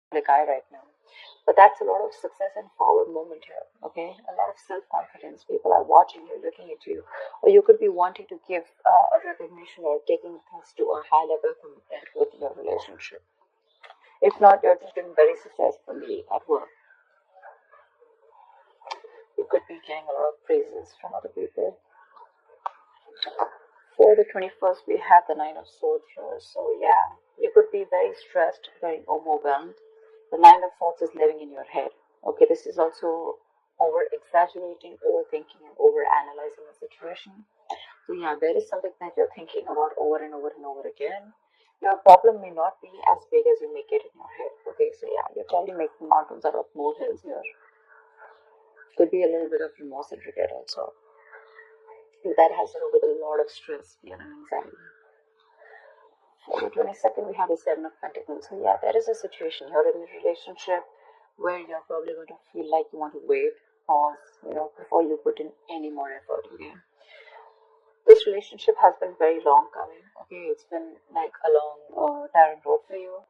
public eye right now. But that's a lot of success and forward movement here, okay? A lot of self-confidence. People are watching you, looking at you. Or you could be wanting to give a recognition or taking things to a high level commitment with your relationship. If not, you're just doing very successfully at work. You could be getting a lot of praises from other people. For the 21st, we have the Nine of Swords here. So yeah, you could be very stressed, very overwhelmed. The Nine of Swords is living in your head. Okay, this is also over-exaggerating, overthinking, and over-analyzing the situation. So yeah, there is something that you're thinking about over and over and over again. Your problem may not be as big as you make it in your head. Okay, so yeah, you're probably making mountains out of molehills here. Could be a little bit of remorse and regret also. That has to do with a lot of stress, fear, and anxiety. For the 22nd, we have the Seven of Pentacles. So yeah, there is a situation here in a relationship where you're probably going to feel like you want to wait, pause, before you put in any more effort. Okay, this relationship has been very long coming. Okay, it's been like a long, tiring road for you.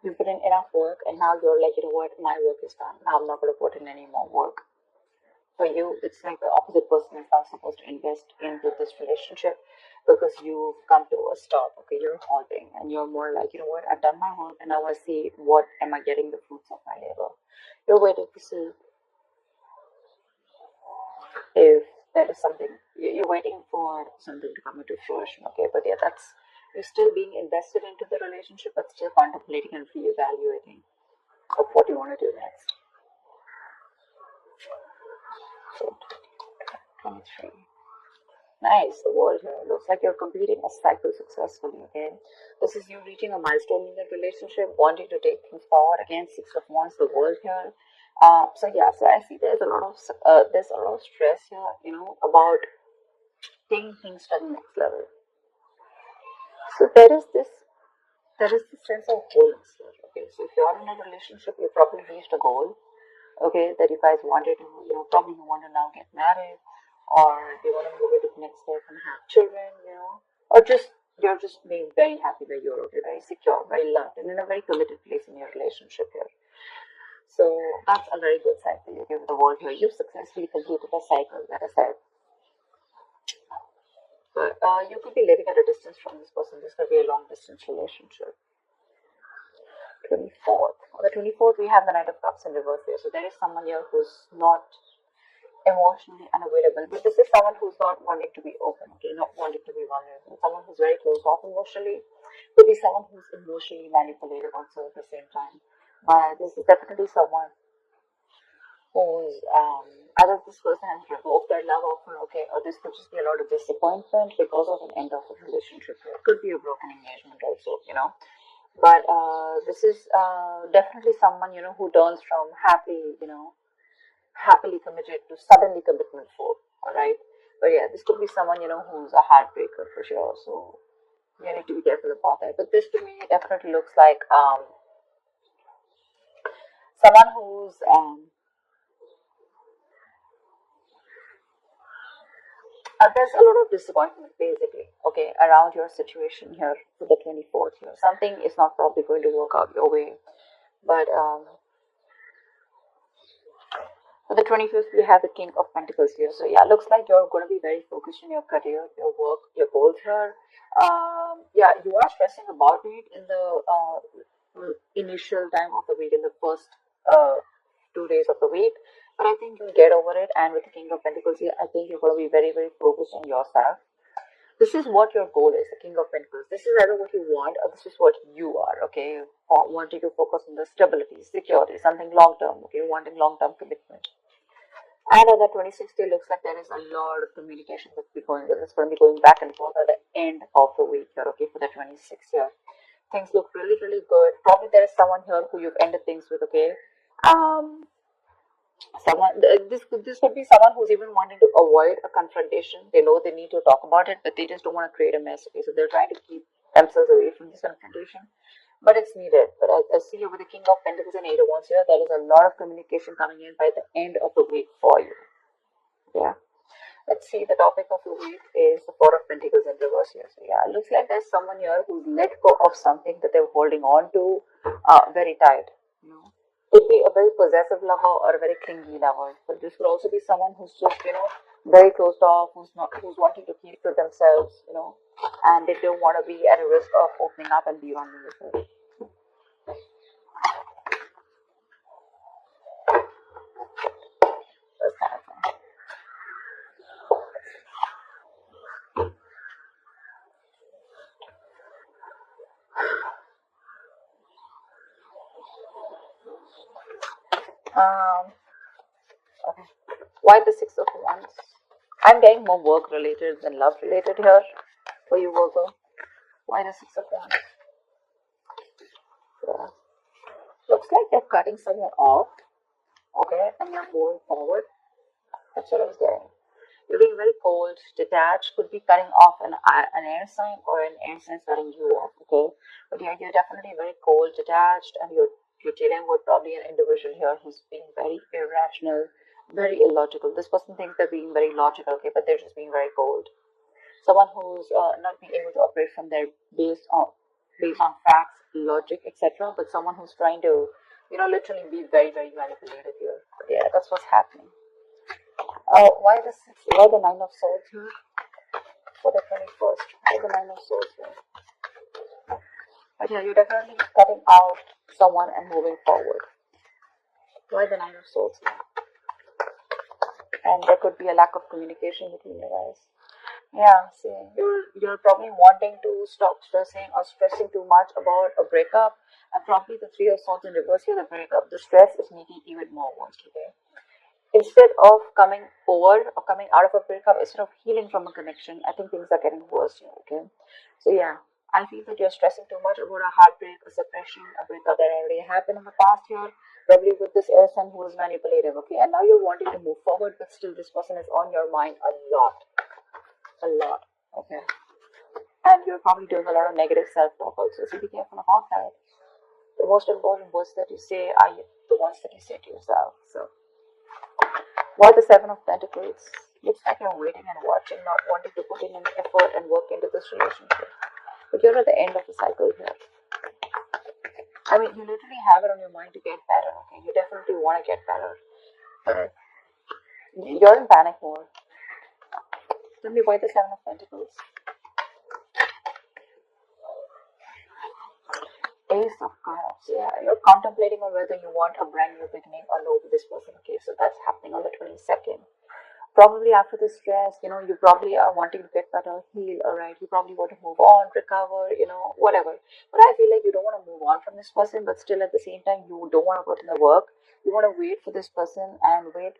You put in enough work, and now you're like, you know what, my work is done. Now I'm not going to put in any more work. For you, it's like the opposite person is not supposed to invest into this relationship because you've come to a stop. Okay, you're halting, and you're more like, you know what, I've done my work, and now I see what am I getting the fruits of my labor. You're waiting to see if there is something. You're waiting for something to come into fruition. Okay, but yeah, that's, you're still being invested into the relationship, but still contemplating and reevaluating of what you want to do next. So 23. Nice, the world here. Looks like you're completing a cycle successfully, okay? This is you reaching a milestone in the relationship, wanting to take things forward. Again, Six of Wands, the world here. So yeah, so I see there's a lot of stress here, about taking things to the next level. So there is this sense of wholeness here, okay? So if you're in a relationship, you probably reached a goal, okay, that you guys wanted to, probably you want to now get married, or you want to move it to the next step and have children, or just you're just being very happy that you're okay, very secure, very loved, and in a very committed place in your relationship here. So that's a very good side for you. Give the world here. You've successfully completed a cycle, like I said. But you could be living at a distance from this person. This could be a long distance relationship. 24th. On the 24th, we have the Knight of Cups in reverse here. So there is someone here who's not emotionally unavailable, but this is someone who's not wanting to be open, okay, not wanting to be vulnerable. Someone who's very closed off emotionally. Could be someone who's emotionally manipulated also at the same time. But this is definitely someone who's either this person has revoked their love offer, okay, or this could just be a lot of disappointment because of an end of a relationship. It could be a broken engagement also, But this is definitely someone, who turns from happily committed to suddenly commitment for, alright? But yeah, this could be someone, who's a heartbreaker for sure, so you need to be careful about that. But this to me definitely looks like someone who's there's a lot of disappointment basically, okay, around your situation here for the 24th here. Something is not probably going to work out your way, but for the 25th, we have the King of Pentacles here. So yeah, looks like you're going to be very focused on your career, your work, your goals here. Yeah, you are stressing about it in the initial time of the week, in the first 2 days of the week. But I think you'll get over it. And with the King of Pentacles here, I think you're going to be very, very focused on yourself. This is what your goal is, the King of Pentacles. This is either what you want or this is what you are, okay? Wanting to focus on the stability, security, something long-term, okay? Wanting long-term commitment. And on the 26th day, looks like there is a lot of communication that's going on. It's going to be going back and forth at the end of the week here, okay, for the 26th year. Things look really, really good. Probably there is someone here who you've ended things with, okay? This could be someone who's even wanting to avoid a confrontation. They know they need to talk about it, but they just don't want to create a mess, okay? So they're trying to keep themselves away from this confrontation. But it's needed. But I see here with the King of Pentacles and Eight of Wands here, there is a lot of communication coming in by the end of the week for you. Yeah. Let's see, the topic of the week is the Four of Pentacles in in reverse here. So yeah, it looks like there's someone here who's let go of something that they were holding on to very tight. You know, could be a very possessive lover or a very clingy lover, but this could also be someone who's just very closed off, who's wanting to keep to themselves, and they don't want to be at a risk of opening up and be vulnerable. That's kind of fun. Okay. Why the Six of Wands? I'm getting more work related than love related here for you, Virgo. Why the Six of Wands? Yeah. Looks like they're cutting someone off, okay, and you're moving forward. That's what I was getting. You're being very cold, detached, could be cutting off an air sign or an air sign cutting you off, okay? But yeah, you're definitely very cold, detached, and you're dealing with probably an individual here who's being very irrational, very illogical. This person thinks they're being very logical, okay, but they're just being very cold. Someone who's not being able to operate from their based on facts, logic, etc. But someone who's trying to, literally be very, very manipulative here. But yeah, that's what's happening. Why the Nine of Swords here for the 21st? Why the Nine of Swords here? But yeah, you're definitely cutting out someone and moving forward. Why the Nine of Swords here? And there could be a lack of communication between you guys. Yeah, see, you're probably wanting to stop stressing or stressing too much about a breakup, and probably the Three of Swords in reverse here, the breakup. The stress is making even more worse today. Instead of coming over or coming out of a breakup, instead of healing from a connection, I think things are getting worse here, okay? So yeah, I feel that you're stressing too much about a heartbreak, a separation, a breakup that already happened in the past year, probably with this air sign who was manipulative, okay? And now you're wanting to move forward, but still this person is on your mind a lot, okay? And you're probably doing a lot of negative self-talk also, so be careful about that. The most important words that you say are the ones that you say to yourself, so. Why the Seven of Pentacles? Looks like you're waiting and watching, not wanting to put in any effort and work into this relationship. But you're at the end of the cycle here. I mean, you literally have it on your mind to get better, okay? You definitely want to get better. But you're in panic mode. Tell me why the Seven of Pentacles? Ace of Cups. Yeah, you're contemplating on whether you want a brand new beginning or no with this person. Okay, so that's happening on the 22nd. Probably after the stress, you probably are wanting to get better, heal, alright. You probably want to move on, recover, whatever. But I feel like you don't want to move on from this person, but still at the same time, you don't want to put in the work. You want to wait for this person and wait.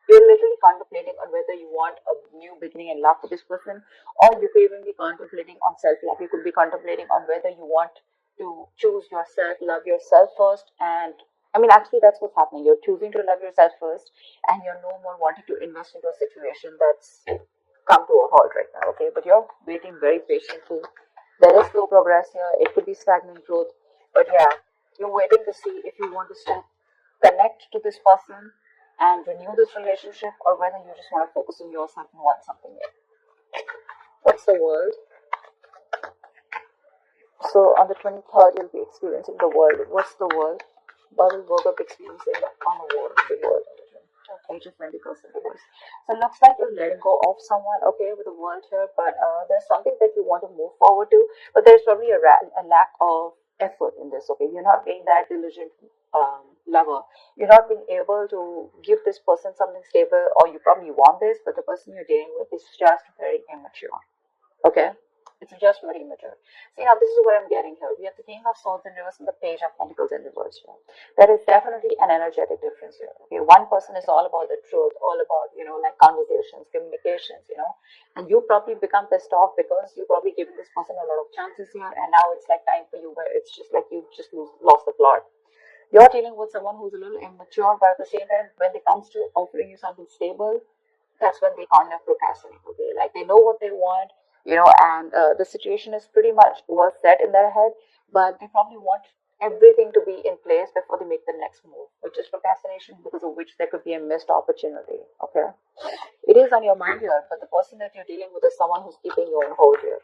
You're literally contemplating on whether you want a new beginning and love with this person, or you could even be contemplating on self-love. You could be contemplating on whether you want to choose yourself, love yourself first, and I mean, actually, that's what's happening. You're choosing to love yourself first, and you're no more wanting to invest into a situation that's come to a halt right now, okay? But you're waiting very patiently. There is slow progress here. It could be stagnant growth, but yeah, you're waiting to see if you want to still connect to this person and renew this relationship, or whether you just want to focus on yourself and want something new. What's the world? So on the 23rd, you'll be experiencing the world. What's the world? What will Virgo be experiencing on the world? The world. Page of Pentacles in reverse. So it looks like you're letting go of someone, okay, with the world here, but there's something that you want to move forward to, but there's probably a lack of effort in this, okay? You're not being that diligent lover. You're not being able to give this person something stable, or you probably want this, but the person you're dealing with is just very immature, okay? It's just very immature. See, now this is what I'm getting here. We have the King of Swords in reverse and the Page of Pentacles in reverse here. There is definitely an energetic difference here. Okay, one person is all about the truth, all about, like conversations, communications, and you probably become pissed off because you probably given this person a lot of chances here, and now it's like time for you where it's just like you just lost the plot. You're dealing with someone who's a little immature, but at the same time, when it comes to offering you something stable, that's when they kind of procrastinate. Okay, like they know what they want, and the situation is pretty much well set in their head, but they probably want everything to be in place before they make the next move, which is procrastination, because of which there could be a missed opportunity. Okay, it is on your mind here, but the person that you're dealing with is someone who's keeping you on hold here.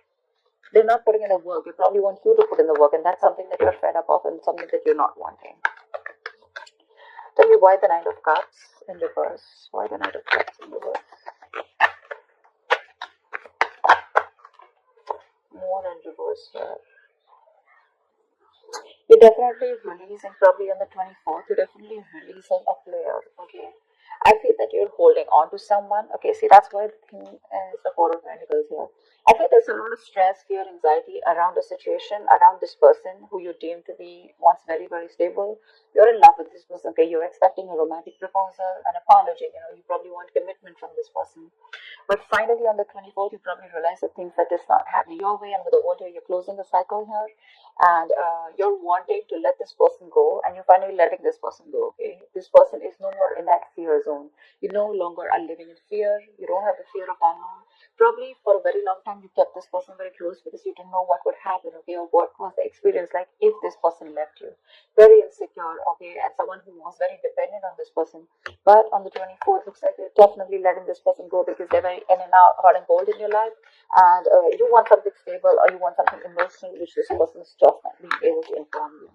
They're not putting in the work. They probably want you to put in the work, and that's something that you're fed up of and something that you're not wanting. Tell me why the Knight of Cups in reverse. Why the Knight of Cups in reverse? More in reverse here. You're definitely releasing, probably on the 24th, you're definitely releasing a player, okay? I feel that you're holding on to someone, okay? See, that's why the thing is the Four of Pentacles here. I feel there's a lot of stress, fear, anxiety around the situation, around this person who you deem to be once very, very stable. You're in love with this person, okay? You're expecting a romantic proposal, an apology, you probably want commitment from this person. But finally, on the 24th, you probably realize that things are just not happening your way, and with the world here, you're closing the cycle here, and you're wanting to let this person go, and you're finally letting this person go. Okay, this person is no more in that fear zone. You no longer are living in fear. You don't have the fear of unknown. Probably for a very long time, you kept this person very close because you didn't know what would happen. Okay, or what was the experience like if this person left you. Very insecure. Okay, and someone who was very dependent on this person. But on the 24th, looks like you're definitely letting this person go because they're very in and out, hot and cold in your life, and you want something stable, or you want something emotional, which this person is just not being able to inform you,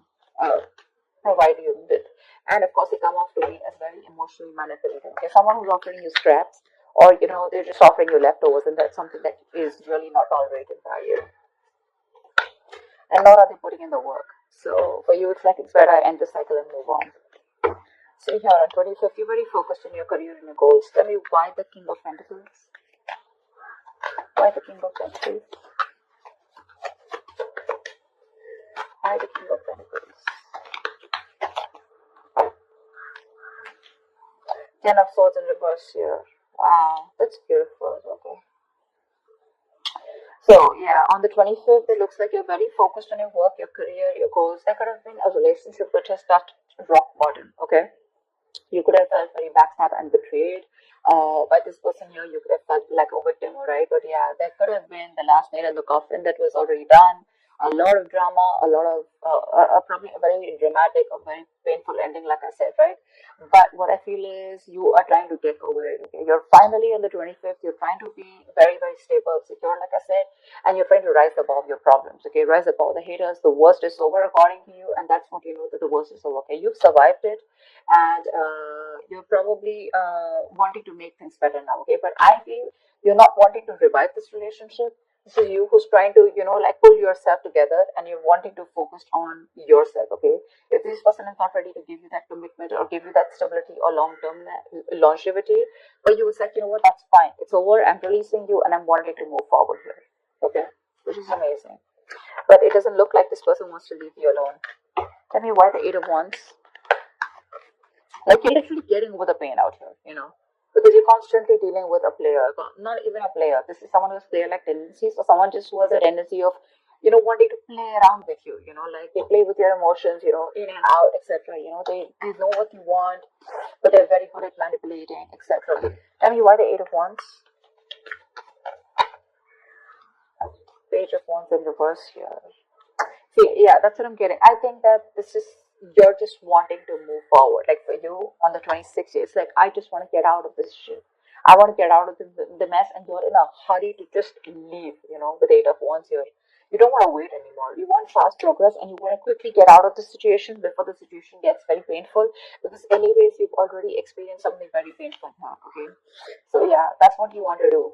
provide you with. And of course, they come off to me as very emotionally manipulative. Okay, someone who's offering you scraps, or they're just offering you leftovers, and that's something that is really not tolerated by you. And nor are they putting in the work. So for you, it's like it's better I end the cycle and move on. So here on 25th, you're very focused on your career and your goals. Tell me why the King of Pentacles? Why the King of Pentacles? Why the King of Pentacles? Ten of Swords in reverse here. Wow, that's beautiful. Okay. So yeah, on the 25th, it looks like you're very focused on your work, your career, your goals. There could have been a relationship which has touched rock bottom. Okay. You could have felt very backstabbed and betrayed by this person here. You could have felt like a victim, right? But yeah, there could have been the last nail in the coffin that was already done. A lot of drama, a lot of probably a very dramatic, a very painful ending, like I said, right? But what I feel is you are trying to get over it. Okay? You're finally on the 25th. You're trying to be very, very stable, secure, like I said, and you're trying to rise above your problems. Okay, rise above the haters. The worst is over, according to you, and that's what you know, that the worst is over. Okay, you've survived it, and you're probably wanting to make things better now. Okay, but I feel you're not wanting to revive this relationship. This is you who's trying to like pull yourself together, and you're wanting to focus on yourself. Okay, if this person is not ready to give you that commitment or give you that stability or long-term longevity, but you will say, what, that's fine, it's over, I'm releasing you, and I'm wanting to move forward here. Okay, which is amazing. But it doesn't look like this person wants to leave you alone. Tell me why the Eight of Wands. Like, you're literally getting over the pain out here, because you're constantly dealing with a player, not even a player. This is someone who has player-like tendencies, or someone just who has a tendency of, wanting to play around with you, like they play with your emotions, in and out, etc. They know what you want, but they're very good at manipulating, etc. Tell me why the Eight of Wands. Page of Wands in reverse here. See, yeah, that's what I'm getting. I think that this is, you're just wanting to move forward. Like for you on the 26th, it's like, I just want to get out of this shit. I want to get out of the mess, and you're in a hurry to just leave, with the Eight of Wands here. You don't want to wait anymore. You want fast progress, and you want to quickly get out of the situation before the situation gets very painful, because anyways, you've already experienced something very painful now, okay? So yeah, that's what you want to do.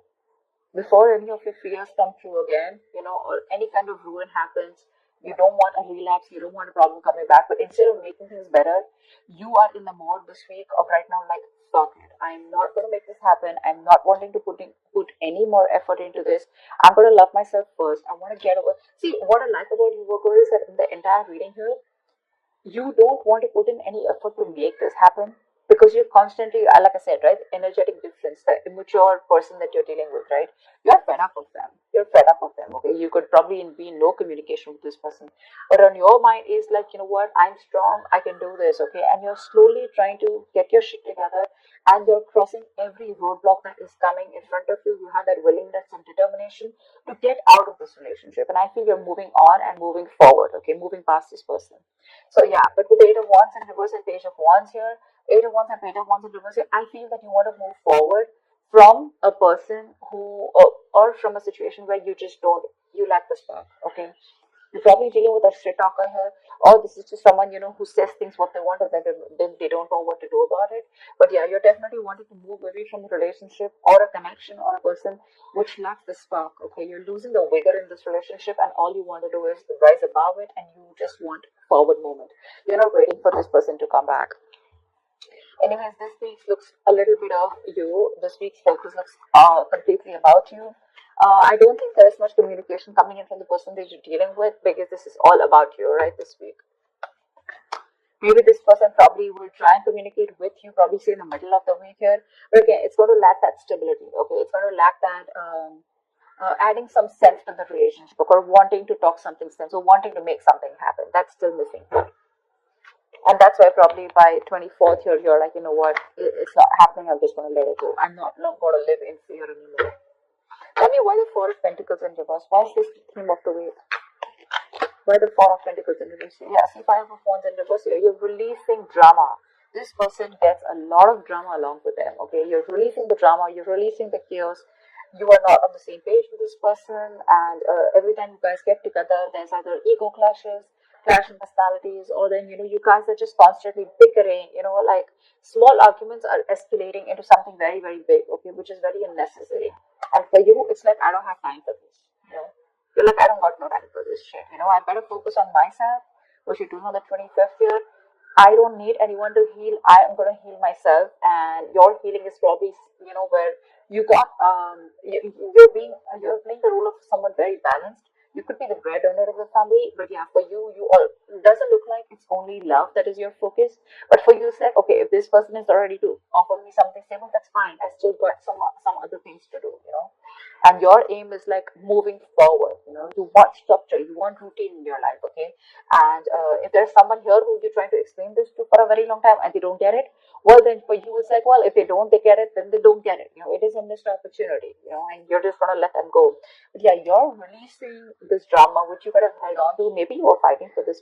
Before any of your fears come true again, or any kind of ruin happens, you don't want a relapse, you don't want a problem coming back. But instead of making things better, you are in the mode this week of right now, like, fuck it, I'm not going to make this happen. I'm not wanting to put any more effort into this. I'm going to love myself first. I want to get over. See, what I like about you, Virgo, is that in the entire reading here, you don't want to put in any effort to make this happen, because you're constantly, like I said, right, energetic difference, the immature person that you're dealing with, right, you're fed up of them. Okay, you could probably be in no communication with this person, but on your mind is like, what, I'm strong, I can do this. Okay, and you're slowly trying to get your shit together, and you're crossing every roadblock that is coming in front of you. You have that willingness and determination to get out of this relationship, and I feel you're moving on and moving forward, okay, moving past this person. So yeah, but with the Eight of Wands in reverse and Page of Wands here, Eight of Wands and Page of Wands in reverse here, I feel that you want to move forward from a person who, or from a situation where you just don't, you lack the spark, okay. You're probably dealing with a straight talker here, or this is just someone, who says things what they want and then they don't know what to do about it. But yeah, you're definitely wanting to move away from a relationship or a connection or a person which lacks the spark. Okay, you're losing the vigor in this relationship, and all you want to do is rise above it, and you just want forward movement. You're not waiting for this person to come back. Anyways, this week looks a little bit of you. This week's focus looks completely about you. I don't think there is much communication coming in from the person that you're dealing with, because this is all about you, right, this week. Maybe this person probably will try and communicate with you, probably say in the middle of the week here. But again, it's going to lack that stability, okay? It's going to lack that adding some sense to the relationship, or wanting to talk something sense, or wanting to make something happen. That's still missing. And that's why probably by 24th here, you're like, you know what, it's not happening, I'm just going to let it go. I'm not going to live in fear anymore. Tell me, why the Four of Pentacles in reverse? Why is this the theme of the week? Why the Four of Pentacles in reverse? Yeah, see, Five of Wands in reverse here. You're releasing drama. This person gets a lot of drama along with them, okay? You're releasing the drama, you're releasing the chaos. You are not on the same page with this person, and every time you guys get together, there's either ego clashes, clash in personalities, or then, you guys are just constantly bickering, like small arguments are escalating into something very, very big, okay, which is very unnecessary. And for you, it's like, I don't have time for this, You're like, I don't got no time for this shit, I better focus on myself, which you're doing on the 25th year. I don't need anyone to heal. I am going to heal myself, and your healing is probably, where you got, you're playing the role of someone very balanced. You could be the breadwinner of the family, but yeah, for you, it doesn't look like it's only love that is your focus. But for you, it's like, okay, if this person is not ready to offer me something stable, that's fine. I still got some other things to do. And your aim is like moving forward. You want structure, you want routine in your life, okay? And if there's someone here who you're trying to explain this to for a very long time and they don't get it, well, then for you, it's like, well, if they get it, then they don't get it. It is a missed opportunity, and you're just going to let them go. But yeah, you're releasing this drama, which you could have held on to. Maybe you were fighting for this.